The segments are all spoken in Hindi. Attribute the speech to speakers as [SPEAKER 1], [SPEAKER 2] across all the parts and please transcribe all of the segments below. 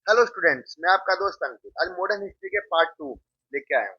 [SPEAKER 1] हेलो स्टूडेंट्स, मैं आपका दोस्त अंकित आज मॉडर्न हिस्ट्री के पार्ट 2 लेके आया हूँ।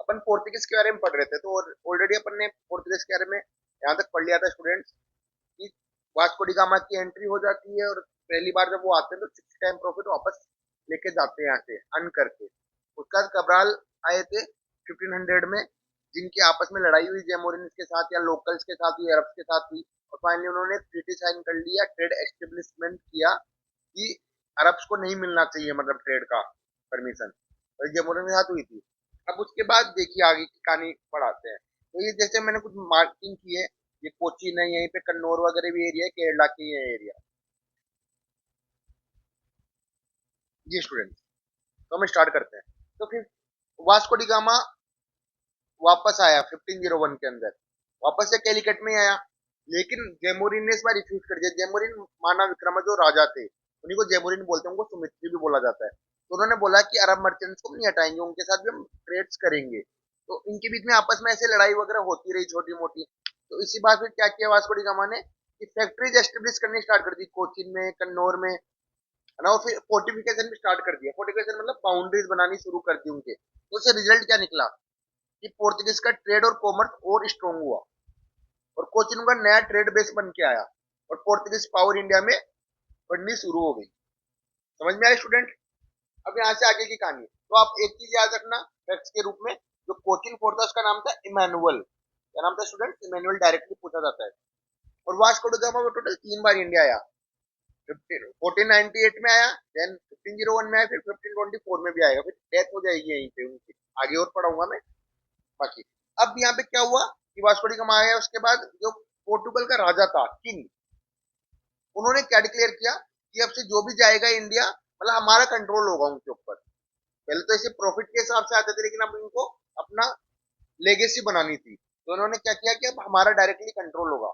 [SPEAKER 1] अपन पोर्तुगीज के बारे में पढ़ रहे थे तो ऑलरेडी अपन ने पोर्तुगीज के बारे में यहाँ तक पढ़ लिया था स्टूडेंट्स कि वास्को डी गामा की एंट्री हो जाती है और पहली बार जब वो आते हैं तो 6 टाइम प्रॉफिट वापस लेके जाते हैं यहाँ से अन करके। उसके बाद कब्राल आए थे 1500 में, जिनकी आपस में लड़ाई हुई जेमोरिन्स के साथ या लोकल्स के साथ हुई, अरब्स के साथ हुई, और फाइनली उन्होंने ट्रीटी साइन कर लिया, ट्रेड एस्टेब्लिशमेंट किया कि अरब्स को नहीं मिलना चाहिए, मतलब ट्रेड का परमिशन। और जमुना के साथ हुई थी। अब उसके बाद देखिए आगे की कहानी पढ़ाते हैं। तो ये जैसे मैंने कुछ मार्किंग की है, ये कोचीन है, यहीं पे कन्नौर वगैरह भी एरिया है, केरला की ये एरिया। जी स्टूडेंट, तो हम स्टार्ट करते हैं। तो फिर वास्को डी गामा वापस आया 1501 के अंदर, वापस से कैलिकट में आया, लेकिन जेमोरिन ने इस बार रिफ्यूज कर दिया। जेमोरिन माना विक्रमा जो राजा थे, उन्हीं को जेमोरिन बोलते हैं, उनको सुमित्री भी बोला जाता है। तो उन्होंने बोला कि अरब मर्चेंट्स को नहीं हटाएंगे, उनके साथ भी हम ट्रेड्स करेंगे। तो इनके बीच में आपस में ऐसे लड़ाई वगैरह होती रही छोटी मोटी। तो इसी बात फिर क्या किया वास्को डी गामा ने कि फैक्ट्रीज एस्टेब्लिश करनी स्टार्ट कर दी कोचिन में, कन्नौर में, है ना। और फिर फोर्टिफिकेशन भी स्टार्ट कर दिया। फोर्टिफिकेशन मतलब बाउंड्रीज बनानी शुरू कर दी उनके। तो उससे रिजल्ट क्या निकला कि पोर्तुगीज का ट्रेड और कॉमर्स और स्ट्रॉन्ग हुआ, और कोचिन का नया ट्रेड बेस बन के आया, और पोर्तुगीज पावर इंडिया में बढ़नी शुरू हो गई। समझ में आया स्टूडेंट? अब यहाँ से आगे की कहानी, तो आप एक चीज याद रखना फैक्ट्स के रूप में, जो कोचिन फोर्ट था उसका नाम था इमानुअल। क्या नाम था स्टूडेंट? इमानुअल डायरेक्टली पूछा जाता है। और वास्को ड गामा वो टोटल 3 बार इंडिया आया। 1498 में आया, देन 1501 में आया, फिर 1524 में भी आएगा, फिर डेथ हो जाएगी यहीं पे उनकी। आगे और पढ़ाऊंगा मैं बाकी। अब यहाँ पे क्या हुआ कि वास्को डी गामा आया, उसके बाद जो पोर्टुगल का राजा था, किंग, उन्होंने क्या डिक्लेयर किया कि अब से जो भी जाएगा इंडिया, मतलब हमारा कंट्रोल होगा उनके ऊपर। पहले तो ऐसे प्रॉफिट के हिसाब से आते थे, लेकिन अब इनको अपना लेगेसी बनानी थी, तो उन्होंने क्या किया कि अब हमारा डायरेक्टली कंट्रोल होगा।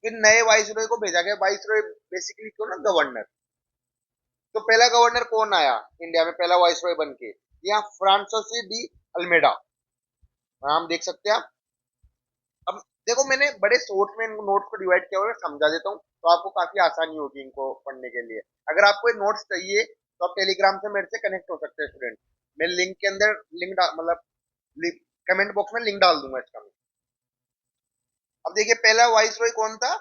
[SPEAKER 1] फिर नए वाइसरॉय को भेजा गया। वाइसरॉय बेसिकली क्यों ना, गवर्नर। तो पहला गवर्नर कौन आया इंडिया में पहला वाइसरॉय बन के? यहाँ फ्रांसिस डी अल्मेडा, नाम देख सकते हैं आप। अब देखो, मैंने बड़े शॉर्ट में इन नोट्स को डिवाइड किया हुआ है, समझा देता हूँ तो आपको काफी आसानी होगी इनको पढ़ने के लिए। अगर आपको ये नोट्स चाहिए तो आप टेलीग्राम से मेरे से कनेक्ट हो सकते हैं स्टूडेंट। मैं लिंक के अंदर मतलब कमेंट बॉक्स में लिंक डाल दूंगा इसका मैं। अब देखिए पहला वाइस रॉय कौन था?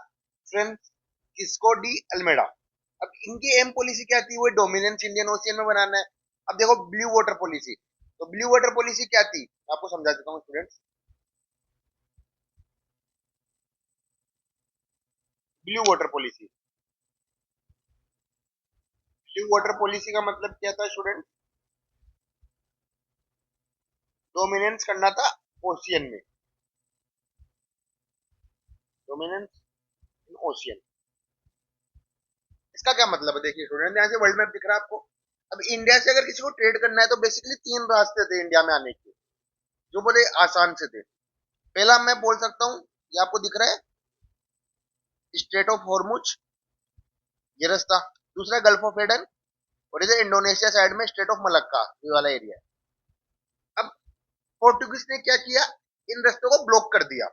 [SPEAKER 1] Francisco de Almeida. अब इनकी एम पॉलिसी क्या थी? वो डोमिनेंस इंडियन ओशियन में बनाना है। अब देखो ब्लू वाटर पॉलिसी, तो ब्लू वाटर पॉलिसी क्या थी आपको समझा देता हूँ students. Blue water policy, blue water policy का मतलब क्या था स्टूडेंट? डोमिनेंस करना था ओशियन में, डोमिनेंस इन ओशियन। इसका क्या मतलब है? देखिए स्टूडेंट, यहाँ से वर्ल्ड मैप दिख रहा है आपको। अब इंडिया से अगर किसी को ट्रेड करना है तो बेसिकली 3 रास्ते थे इंडिया में आने के, जो बड़े आसान से थे। पहला मैं बोल सकता हूँ, ये आपको दिख रहा है, स्ट्रेट ऑफ हॉर्मुज, ये रास्ता। दूसरा गल्फ ऑफ एडन, और इधर इंडोनेशिया साइड में स्ट्रेट ऑफ मलक्का, ये वाला एरिया है। अब पोर्टुगीज ने क्या किया, इन रास्तों को ब्लॉक कर दिया।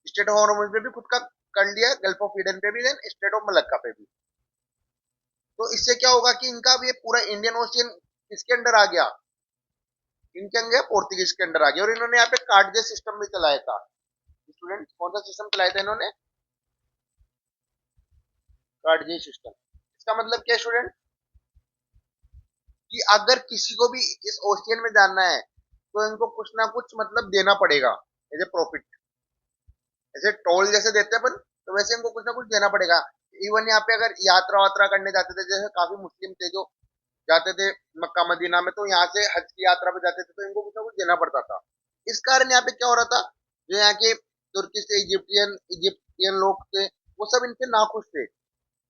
[SPEAKER 1] स्ट्रेट ऑफ हॉर्मुज पे भी खुद का कर लिया, गल्फ ऑफ ईडन पे भी, देन स्ट्रेट ऑफ मलक्का पे भी। तो इससे क्या होगा कि इनका अब ये पूरा इंडियन ओशियन किसके अंडर आ गया? इनके अंदर पोर्तुगीज के अंडर आ गया। और इन्होंने यहाँ पे कार्डजे सिस्टम भी चलाया था। स्टूडेंट, कौन सा सिस्टम चलाया था इन्होंने? कार्डजे सिस्टम। इसका मतलब क्या स्टूडेंट? कि अगर किसी को भी इस ओशियन में जानना है तो इनको कुछ ना कुछ मतलब देना पड़ेगा एज ए प्रॉफिट। जैसे टोल जैसे देते हैं अपन, तो वैसे इनको कुछ ना कुछ देना पड़ेगा। इवन यहाँ पे अगर यात्रा वात्रा करने जाते थे, जैसे काफी मुस्लिम थे जो जाते थे मक्का मदीना में, तो यहाँ से हज की यात्रा पे जाते थे, तो इनको कुछ ना कुछ देना पड़ता था। इस कारण यहाँ पे क्या हो रहा था, जो यहाँ के तुर्की से इजिप्टियन इजिप्टियन लोग थे, वो सब इनसे नाखुश थे।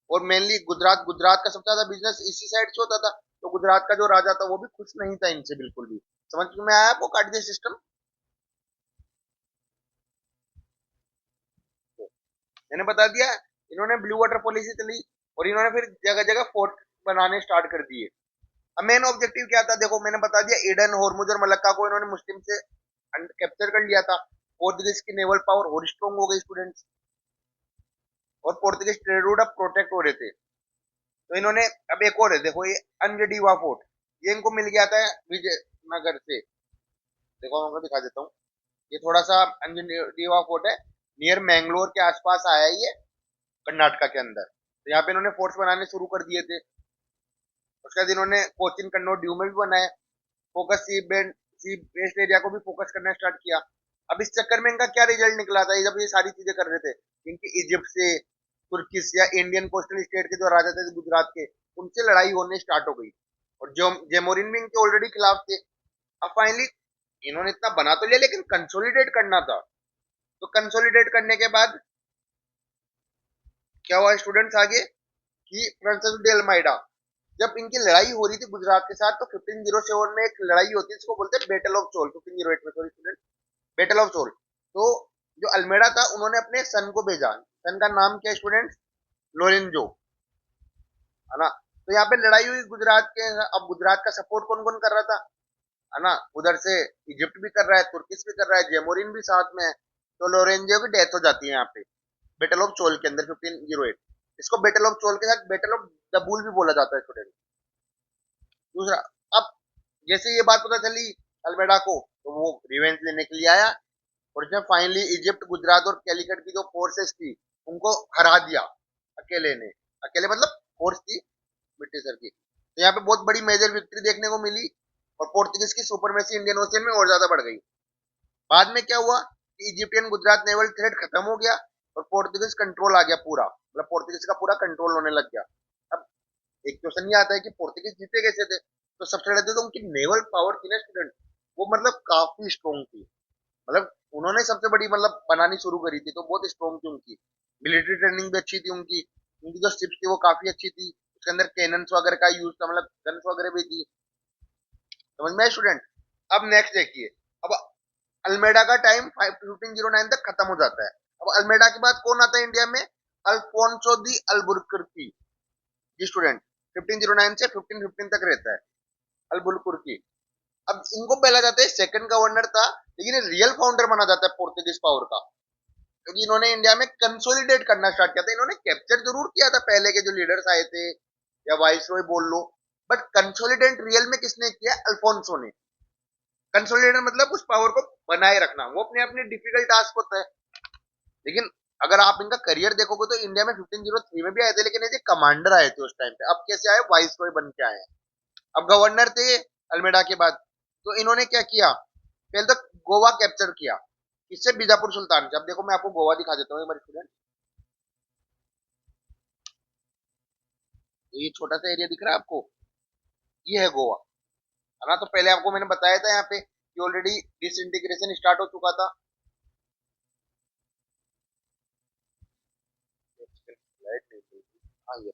[SPEAKER 1] और मेनली गुजरात, गुजरात का सबसे ज्यादा बिजनेस इसी साइड से होता था। तो गुजरात का जो राजा था वो भी खुश नहीं था इनसे बिल्कुल भी। समझ में आया आपको कार्डजे सिस्टम? मैंने बता दिया। इन्होंने ब्लू वाटर पॉलिसी चली, और इन्होंने फिर जगह जगह फोर्ट बनाने स्टार्ट कर दिए। अब मेन ऑब्जेक्टिव क्या था? देखो मैंने बता दिया, एडन, हॉर्मुज और मलक्का को इन्होंने मुस्लिम से कैप्चर कर लिया था। पोर्तुगीज की नेवल पावर और स्ट्रॉन्ग हो गई स्टूडेंट्स, और पोर्तुगीज ट्रेड रूट अब प्रोटेक्ट हो रहे थे। तो इन्होंने अब एक और है, देखो ये अंजडीवा फोर्ट, ये इनको मिल गया था विजयनगर से। देखो मैं आपको दिखा देता हूँ, ये थोड़ा सा अंजडीवा फोर्ट है, नियर मैंगलोर के आसपास आया है ये, कर्नाटका के अंदर। तो यहाँ पे इन्होंने फोर्ट्स बनाने शुरू कर दिए थे। उसके बाद इन्होंने कोचिन कन्नौज ड्यू में भी बनाए, फोकस सी वेस्ट एरिया को भी फोकस करना स्टार्ट किया। अब इस चक्कर में इनका क्या रिजल्ट निकला था, ये जब ये सारी चीजें कर रहे थे, इनकी इजिप्ट से, तुर्किश या इंडियन कोस्टल स्टेट के जो राजा थे गुजरात के, उनसे लड़ाई होने स्टार्ट हो गई। और जो जेमोरिन भी इनके ऑलरेडी खिलाफ थे। अब फाइनली इन्होंने इतना बना तो लिया, लेकिन कंसोलिडेट करना था। तो कंसोलिडेट करने के बाद क्या हुआ स्टूडेंट्स आगे, कि फ्रांसिस डे अल्मेडा, जब इनकी लड़ाई हो रही थी गुजरात के साथ, तो 1507 में एक लड़ाई होती है जिसको बोलते हैं बैटल ऑफ चोल, 1508 में, sorry student, battle of Chola. तो जो अल्मेडा था, उन्होंने अपने सन को भेजा, सन का नाम क्या स्टूडेंट, लोरेंजो, है ना। तो यहाँ पे लड़ाई हुई गुजरात के। अब गुजरात का सपोर्ट कौन कौन कर रहा था, है ना, उधर से इजिप्ट भी कर रहा है, तुर्किश भी कर रहा है, जेमोरिन भी साथ में है। तो लोरेंजो की डेथ हो जाती है यहाँ पे बैटल ऑफ चोल के अंदर 1508। इसको बैटल ऑफ चोल के साथ बैटल ऑफ दबूल भी बोला जाता है स्टूडेंट। दूसरा, अब जैसे ये बात पता चली अल्मेडा को, तो वो रिवेंज लेने के लिए आया, और इसने फाइनली इजिप्ट, गुजरात और कैलिकट की जो फोर्सेस थी, उनको हरा दिया अकेले ने। अकेले मतलब फोर्स थी ब्रिटिशर की। तो यहाँ पे बहुत बड़ी मेजर विक्ट्री देखने को मिली, और पोर्तुगीज की सुपरमेसी इंडियन ओशियन में और ज्यादा बढ़ गई। बाद में क्या हुआ कि इजिप्टियन गुजरात नेवल थ्रेट खत्म हो गया, और पोर्तुगीज कंट्रोल आ गया पूरा, मतलब पोर्तुगीज का पूरा कंट्रोल होने लग गया। अब एक क्वेश्चन ये आता है कि पोर्तुगीज जीते कैसे थे। तो सबसे पहले तो उनकी नेवल पावर थी ना स्टूडेंट, वो मतलब काफी स्ट्रॉन्ग थी। मतलब उन्होंने सबसे बड़ी मतलब बनानी शुरू करी थी, तो बहुत स्ट्रॉन्ग थी उनकी। मिलिट्री ट्रेनिंग भी अच्छी थी उनकी। उनकी जो शिप्स थी वो काफी अच्छी थी, उसके अंदर कैनन्स वगैरह का यूज था, मतलब गन्स वगैरह भी थी। समझ में स्टूडेंट। अब नेक्स्ट देखिए, अब अल्मेडा का टाइम 1509 तक खत्म हो जाता है। अब अल्मेडा के बाद कौन आता है इंडिया में, अल्फोंसो दी अल्बुकर्की। जी स्टूडेंट, 1509 से 1515 तक रहता है अल्बुकर्की। अब इनको पहला जाता है, सेकंड गवर्नर था, लेकिन रियल फाउंडर माना जाता है पोर्तुगीज पावर का, क्योंकि इन्होंने इंडिया में कंसोलिडेट करना स्टार्ट किया था। इन्होंने कैप्चर जरूर किया था पहले के जो लीडर्स आए थे, या वाइसरॉय बोल लो, बट कंसोलिडेट रियल में किसने किया, अल्फोंसो ने। कंसोलिडेट मतलब उस पावर को बनाए रखना, वो अपने अपने डिफिकल्ट टास्क होता है। लेकिन अगर आप इनका करियर देखोगे, तो इंडिया में 1503 में भी आए थे, लेकिन ये कमांडर आए थे उस टाइम पे। अब कैसे आए, वाइसरॉय बन के आए हैं। अब गवर्नर थे अल्मेडा के बाद। तो इन्होंने क्या किया, पहले तो गोवा कैप्चर किया, इससे बीजापुर सुल्तान से। अब देखो मैं आपको गोवा दिखा देता हूँ एक बार स्टूडेंट। ये छोटा सा एरिया दिख रहा है आपको, ये है गोवा, है ना। तो पहले आपको मैंने बताया था यहाँ पे कि ऑलरेडी डिसइंटीग्रेशन स्टार्ट हो चुका था। हाँ, ये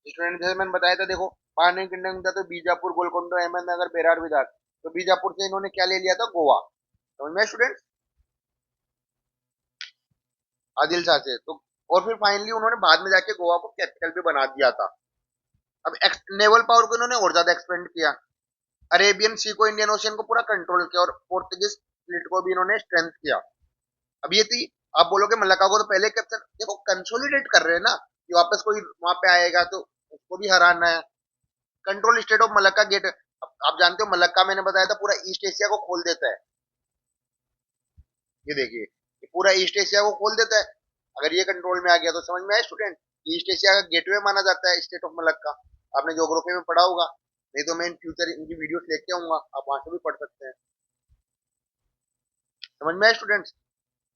[SPEAKER 1] स्टूडेंट जैसे मैंने बताया था, देखो पानी किंगडम था, तो बीजापुर, गोलकोंडा, अहमदनगर, बेरार, विदार। तो बीजापुर से इन्होंने क्या ले लिया था, गोवा। समझ में स्टूडेंट, आदिल शाह से। तो और फिर फाइनली उन्होंने बाद में जाके गोवा को कैपिटल भी बना दिया था। अब नेवल पावर को इन्होंने और ज्यादा एक्सपेंड किया, अरेबियन सी को, इंडियन ओशियन को पूरा कंट्रोल किया, और पोर्तुगीज फ्लीट को भी इन्होंने स्ट्रेंथ किया। अब ये थी, आप बोलोगे मलक्का को तो पहले कैप्चर, देखो कंसोलिडेट कर रहे हैं ना, कि वापस कोई वहां पे आएगा तो उसको भी हराना है। Control state of Malacca gate, आप जानते हो मलक्का, मैंने बताया था पूरा ईस्ट एशिया को खोल देता है। ये देखिए, ये पूरा ईस्ट एशिया को खोल देता है। अगर ये कंट्रोल में आ गया, तो समझ में आया स्टूडेंट, ईस्ट एशिया का गेटवे माना जाता है स्टेट ऑफ मलक्का। आपने ज्योग्राफी में पढ़ा होगा, नहीं तो मैं इन फ्यूचर इनकी वीडियोस लेके आऊंगा, आप वहां से भी पढ़ सकते हैं। समझ में आया स्टूडेंट्स।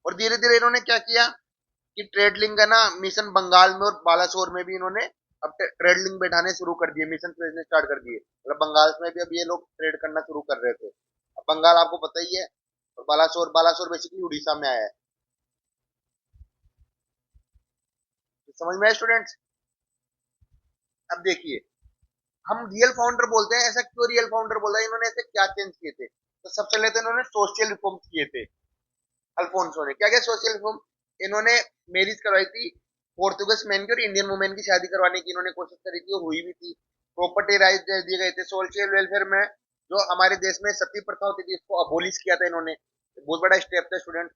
[SPEAKER 1] और धीरे धीरे इन्होंने क्या किया कि ट्रेड लिंक है ना, मिशन बंगाल में और बालासोर में भी इन्होंने अब ट्रेड लिंक बैठाने शुरू कर दिए, मिशन भेजने स्टार्ट कर दिए। मतलब बंगाल में भी अब ये लोग ट्रेड करना शुरू कर रहे थे। अब बंगाल आपको पता ही है, और बालासोर, बालासोर बेसिकली उड़ीसा में आया है। तो समझ में आया स्टूडेंट्स। अब देखिए, हम रियल फाउंडर बोलते हैं, ऐसा क्यों रियल फाउंडर बोलता है, इन्होंने ऐसे क्या चेंज किए थे। तो सबसे पहले तो इन्होंने सोशल रिफॉर्म्स किए थे अल्फोंसो ने। क्या क्या सोशल रिफॉर्म, इन्होंने मैरिज करवाई थी, पोर्तुगीज मैन की और इंडियन वुमेन की शादी करवाने की इन्होंने कोशिश करी थी, और हुई भी थी। प्रॉपर्टी राइट दिए गए थे। सोशल वेलफेयर में जो हमारे देश में सती प्रथा होती थी, इसको अबोलिश किया था इन्होंने। बहुत बड़ा स्टेप था स्टूडेंट।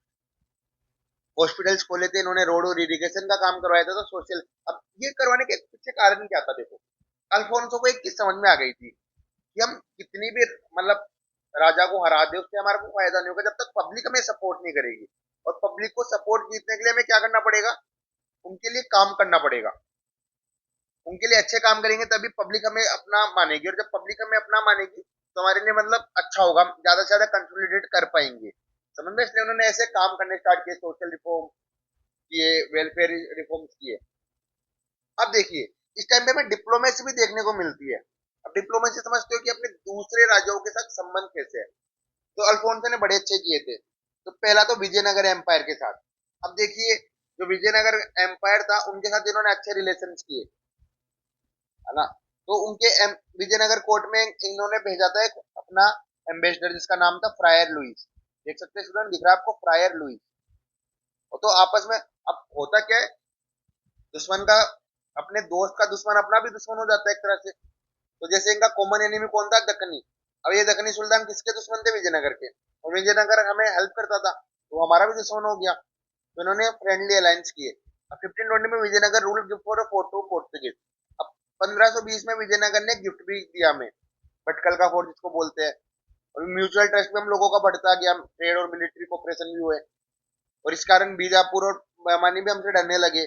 [SPEAKER 1] हॉस्पिटल्स खोले थे इन्होंने, रोड और इरिगेशन का काम करवाया था, तो सोशल। अब ये करवाने के पीछे कारण क्या था? देखो, अल्फोंसो को एक चीज समझ में आ गई थी कि हम कितनी भी मतलब राजा को हरा दे, उससे हमारा कोई फायदा नहीं होगा जब तक पब्लिक हमें सपोर्ट नहीं करेगी। और पब्लिक को सपोर्ट जीतने के लिए हमें क्या करना पड़ेगा? उनके लिए काम करना पड़ेगा। उनके लिए अच्छे काम करेंगे तभी पब्लिक हमें अपना मानेगी, और जब पब्लिक हमें अपना मानेगी तो हमारे लिए मतलब अच्छा होगा, हम ज्यादा से ज्यादा कंसोलिडेट कर पाएंगे। समझ में? इसलिए उन्होंने ऐसे काम करने स्टार्ट किए, सोशल रिफॉर्म किए, वेलफेयर रिफॉर्म्स किए। अब देखिए, इस टाइम पे हमें डिप्लोमेसी भी देखने को मिलती है। अब डिप्लोमेसी समझते हो कि अपने दूसरे राज्यों के साथ संबंध कैसे है, तो अल्फोंसो ने बड़े अच्छे किए थे। तो पहला तो विजयनगर एम्पायर के साथ। अब देखिए, जो विजयनगर एम्पायर था उनके साथ इन्होंने अच्छे रिलेशन किए, है ना। तो उनके विजयनगर कोर्ट में इन्होंने भेजा था एक अपना एम्बेसडर, जिसका नाम था फ्रायर लुइस। देख सकते हैं स्टूडेंट, दिख रहा है आपको फ्रायर लुइस। और तो आपस में अब होता क्या है, दुश्मन का, अपने दोस्त का दुश्मन अपना भी दुश्मन हो जाता है एक तरह से। तो जैसे इनका कॉमन एनिमी कौन था? दक्कनी। अब ये दक्कनी सुल्तान किसके दुश्मन थे? विजयनगर के। और विजयनगर हमें हेल्प करता था, तो हमारा भी दुश्मन हो गया। तो इन्होंने फ्रेंडली अलायंस किए। अब 1520 में Vijayanagar rule gift for fort to Portuguese. अब 1520 में विजयनगर ने गिफ्ट भी दिया हमें, भटकल का फोर्ट जिसको बोलते हैं। और म्यूचुअल ट्रस्ट में हम लोगों का बढ़ता गया, ट्रेड और मिलिट्री कोऑपरेशन भी हुए। और इस कारण बीजापुर और बहमानी भी हमसे डरने लगे।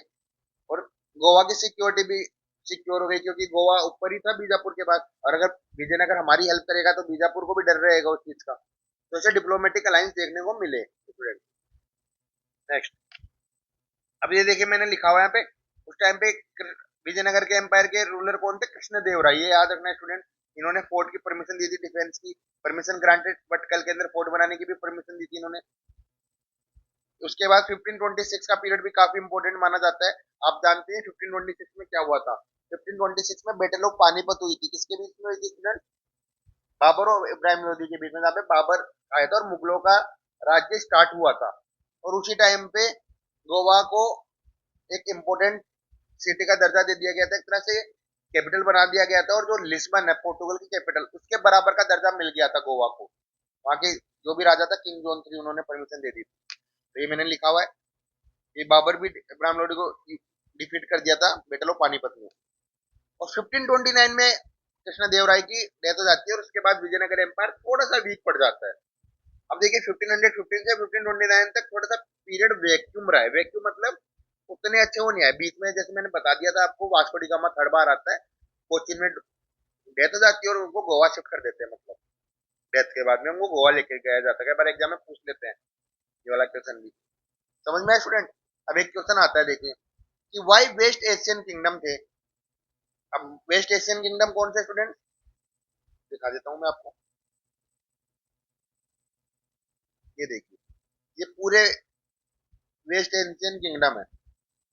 [SPEAKER 1] और गोवा की सिक्योरिटी भी सिक्योर हो गई, क्योंकि गोवा ऊपर ही था बीजापुर के बाद, और अगर विजयनगर हमारी हेल्प करेगा तो बीजापुर को भी डर रहेगा उस चीज का। तो ऐसे डिप्लोमेटिक अलायंस देखने को मिले। नेक्स्ट, अब ये देखिए मैंने लिखा हुआ है यहाँ पे, उस टाइम पे विजयनगर के एम्पायर के रूलर कौन थे? कृष्ण देव राय। ये याद रखना स्टूडेंट। इन्होंने फोर्ट की परमिशन दी थी, डिफेंस की परमिशन ग्रांटेड, भटकल के अंदर फोर्ट बनाने की भी परमिशन दी थी इन्होंने। उसके बाद 1526 का पीरियड भी काफी इंपोर्टेंट माना जाता है। आप जानते हैं 1526 में क्या हुआ था? 1526 में बैटल ऑफ पानीपत हुई थी। किसके बीच में हुई थी स्टूडेंट? बाबर और इब्राहिम लोधी के बीच में, जहाँ पे बाबर आया था और मुगलों का राज्य स्टार्ट हुआ था। और उसी टाइम पे गोवा को एक इम्पोर्टेंट सिटी का दर्जा दे दिया गया था, एक तरह से कैपिटल बना दिया गया था। और जो लिस्बन है पोर्टुगल की कैपिटल, उसके बराबर का दर्जा मिल गया था गोवा को। वहां के जो भी राजा था, किंग जॉन थ्री, उन्होंने परमिशन दे दी थी। तो ये मैंने लिखा हुआ है। ये बाबर भी इब्राहिम लोधी को डिफीट कर दिया था बैटल ऑफ पानीपत में। और 1529 में कृष्ण देव राय की डेथ हो जाती है, और उसके बाद विजयनगर एम्पायर थोड़ा सा वीक पड़ जाता है। अब देखिए 1515 से 1529 तक थोड़ा सा पीरियड वैक्यूम रहा है। वैक्यूम मतलब उतने अच्छे वो नहीं आए। बीच में जैसे मैंने बता दिया था आपको, वास्को डी गामा थर्ड बार आता है, कोचिन में डेथ हो जाती है और उनको गोवा शिफ्ट कर देते हैं। मतलब डेथ के बाद में उनको गोवा लेके गया जाता है। कई बार एग्जाम में पूछ लेते हैं ये वाला क्वेश्चन भी। समझ में आया स्टूडेंट? अब एक क्वेश्चन आता है, देखिए कि वाई वेस्ट एशियन किंगडम थे। अब वेस्ट एशियन किंगडम कौन से स्टूडेंट? दिखा देता हूँ मैं आपको। ये देखिए, ये पूरे वेस्ट एशियन किंगडम है।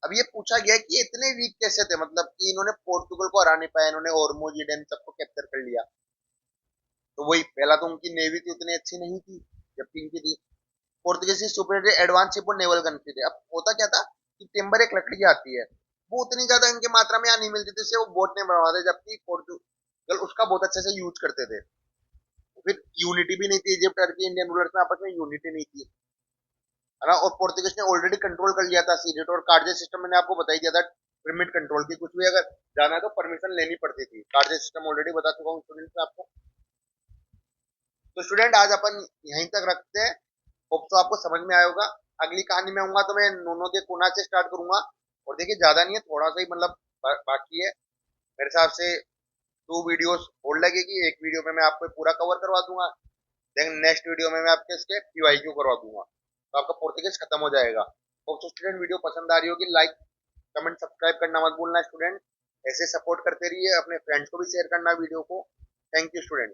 [SPEAKER 1] अब ये पूछा गया कि ये इतने वीक कैसे थे, मतलब कि इन्होंने पोर्तुगल को हरा नहीं पाया, इन्होंने ओरमुज ईडन सबको कैप्चर कर लिया। तो वही, पहला तो उनकी नेवी थी उतनी अच्छी नहीं थी जबकि इनकी थी। पोर्तुगीज की सुपीरियर एडवांस शिप और नेवल गन थे। अब होता क्या था कि टिम्बर एक लकड़ी आती है, वो उतनी ज्यादा इनकी मात्रा में यहाँ नहीं मिलती थी, इससे वो बोट नहीं बनवाते, जबकि पोर्तुगल उसका बहुत अच्छे से यूज करते थे। फिर यूनिटी भी नहीं थी, इजिप्ट टर्की इंडियन रूलर्स में आपस में यूनिटी नहीं थी, है ना। और पोर्तुगीज ने ऑलरेडी कंट्रोल कर लिया था सी रेट, और कार्जे सिस्टम मैंने आपको बता ही दिया था, पिरामिड कंट्रोल की। कुछ भी अगर जाना है तो परमिशन लेनी पड़ती थी। कार्जे सिस्टम ऑलरेडी बता चुका हूँ स्टूडेंट्स में आपको। तो स्टूडेंट आज अपन यहीं तक रखते हैं। होप तो आपको समझ में आया होगा। अगली कहानी में आऊंगा तो मैं नोनो दे कुना से स्टार्ट करूंगा। और देखिए ज्यादा नहीं है, थोड़ा सा ही मतलब बाकी है मेरे हिसाब से। 2 वीडियोस और लगेगी, एक वीडियो में मैं आपको पूरा कवर करवा दूंगा, देन नेक्स्ट वीडियो में मैं आपके इसके पीवाईक्यू करवा दूंगा, तो आपका पोर्तुगीज खत्म हो जाएगा। होप तो स्टूडेंट वीडियो पसंद आ रही होगी। लाइक कमेंट सब्सक्राइब करना मत भूलना स्टूडेंट। ऐसे सपोर्ट करते रहिए, अपने फ्रेंड्स को भी शेयर करना वीडियो को। Thank you student.